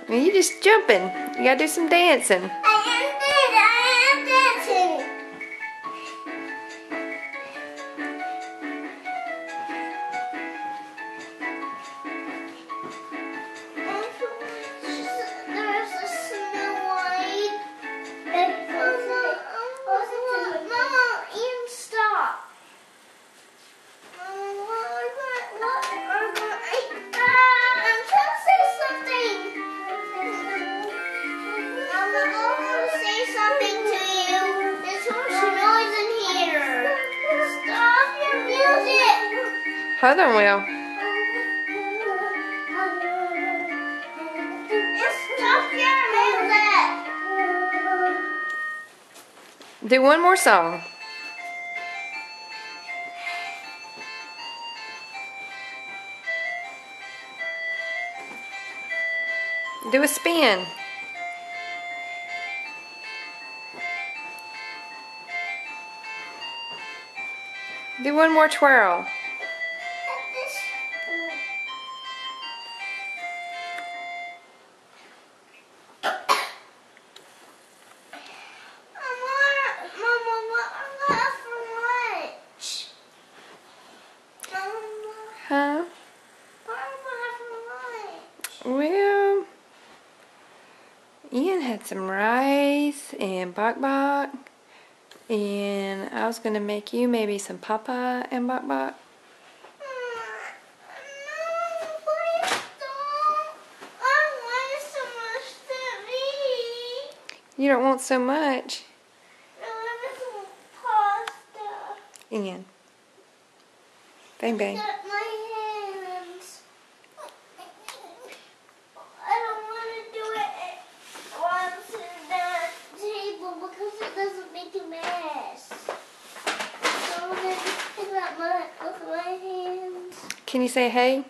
You just jumping. You gotta do some dancing. I am dancing. There's a Snow White. Mama, Ian, stop. I'm trying to say something. I'm going to say something to you. There's too much noise in here. Stop your music. Hold on, Will. Stop your music. Do one more song. Do a spin. Do one more twirl. Mama, what am I have for lunch? Mama, Huh? what am I have for lunch? Well, Ian had some rice and bok bok, and I was gonna make you maybe some papa and bok bok. No, please don't. I want so much to eat. You don't want so much, I want some pasta. Ian. Bang bang. Got my hands. I don't want to do it while I'm sitting down at the table because it doesn't make a mess. So I'm going to pick up with my hands. Can you say hey?